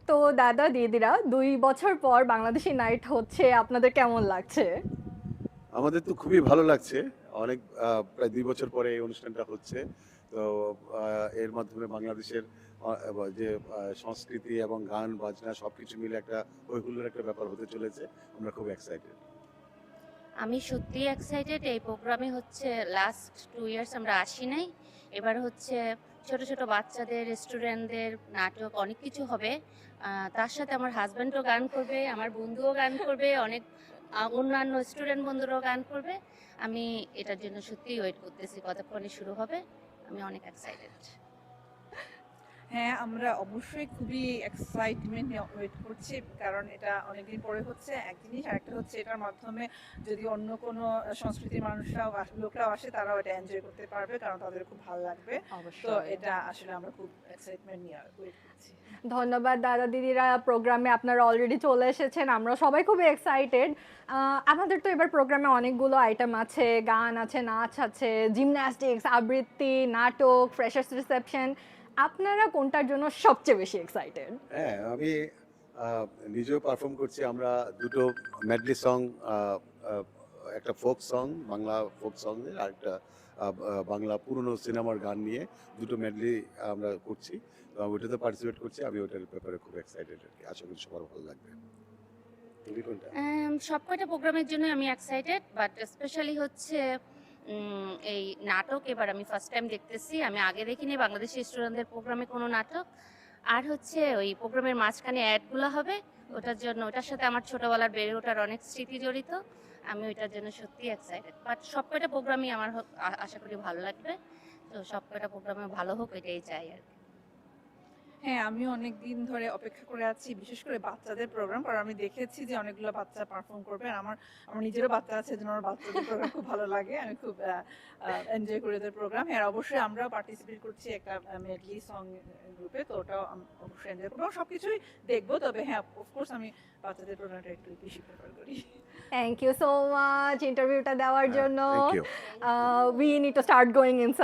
তো দাদা দিদিরা 2 বছর পর বাংলাদেশি নাইট হচ্ছে, আপনাদের কেমন লাগছে? আমাদের তো খুবই ভালো লাগছে। অনেক প্রায় ২ বছর পরে এই অনুষ্ঠানটা হচ্ছে। তো এর মাধ্যমে বাংলাদেশের যে সংস্কৃতি এবং গান বাজনা সবকিছু মিলে একটা হই-হুল্লোড় একটা ব্যাপার হতে চলেছে। আমরা খুব এক্সাইটেড। আমি সত্যিই এক্সাইটেড। এই প্রোগ্রামে হচ্ছে লাস্ট 2 ইয়ার্স আমরা আসি নাই। এবার হচ্ছে ছোট, ছোট বাচ্চাদের, স্টুডেন্টদের নাটক অনেক কিছু হবে। তার সাথে আমার হাসব্যান্ডও গান করবে, আমার বন্ধুও গান করবে, অনেক অন্যান্য স্টুডেন্ট বন্ধুরাও গান করবে। আমি এটার জন্য সত্যিই ওয়েট করতেছি কতক্ষণে শুরু হবে। আমি অনেক এক্সাইটেড। হ্যাঁ, আমরা অবশ্যই খুবই এক্সাইটমেন্ট নিয়ে ওয়েট করছি, কারণ এটা অনেকদিন পরে হচ্ছে এক জিনিস, আর একটা হচ্ছে এটার মাধ্যমে যদি অন্য কোনো সংস্কৃতির মানুষরাও লোকরাও আসে, তারাও এটা এনজয় করতে পারবে, কারণ তাদের খুব ভালো লাগবে। তো অবশ্যই। এটা আসলে আমরা খুব এক্সাইটমেন্ট নিয়ে ওয়েট করছি। ধন্যবাদ দাদা দিদিরা, প্রোগ্রামে আপনারা অলরেডি চলে এসেছেন, আমরা সবাই খুবই এক্সাইটেড। আমাদের তো এবার প্রোগ্রামে অনেকগুলো আইটেম আছে, গান আছে, নাচ আছে, জিমন্যাস্টিক্স, আবৃত্তি, নাটক, ফ্রেশার্স রিসেপশন। আপনারা কোনটার জন্য সবচেয়ে বেশি এক্সাইটেড? হ্যাঁ, আমি আ নিজেও পারফর্ম করছি। আমরা দুটো মেডলি সং, আ আ একটা folk song, Bangla folk song এর আরেকটা বাংলা পুরনো সিনেমার গান নিয়ে দুটো মেডলি আমরা করছি। তো আমি ওটাতে পার্টিসিপেট করছি। আমি ওটার ব্যাপারে খুব এক্সাইটেড আরকি। আশা করি সবার ভালো লাগবে। তুমি কোনটা? সবকটা প্রোগ্রামের জন্য আমি এক্সাইটেড, বাট স্পেশালি হচ্ছে এই নাটক এবার আমি ফার্স্ট টাইম দেখতেছি। আমি আগে দেখিনি বাংলাদেশি স্টুডেন্টদের প্রোগ্রামে কোনো নাটক। আর হচ্ছে ওই প্রোগ্রামের মাঝখানে অ্যাডগুলো হবে, ওটার জন্য, ওটার সাথে আমার ছোটবেলার বেড়ে ওঠার অনেক স্মৃতি জড়িত। আমি ওইটার জন্য সত্যিই এক্সাইটেড, বাট সবকটা প্রোগ্রামই আমার আশা করি ভালো লাগবে। তো সবকটা প্রোগ্রামে ভালো হোক, এটাই চাই আর কি। হ্যাঁ, আমিও অনেকদিন ধরে অপেক্ষা করে আছি, বিশেষ করে বাচ্চাদের প্রোগ্রাম, কারণ আমি দেখেছি যে অনেকগুলো বাচ্চা পারফর্ম করবে। আর আমার আমার নিজেরও বাচ্চা আছে, এজন্য আমার বাচ্চাদের প্রোগ্রাম খুব ভালো লাগে। আমি খুব এনজয় করি ওদের প্রোগ্রাম। আর অবশ্যই আমরাও পার্টিসিপেট করছি একটা মেডলি সং গ্রুপে, তো ওটাও অবশ্যই এনজয় করবো। সবকিছুই দেখবো, তবে হ্যাঁ, অফকোর্স আমি বাচ্চাদের প্রোগ্রামটা একটু বেশি প্রেফার করি। থ্যাংক ইউ সো মাচ ইন্টারভিউটা দেওয়ার হ্যাঁ, জন্য। Thank you. We need to start going inside.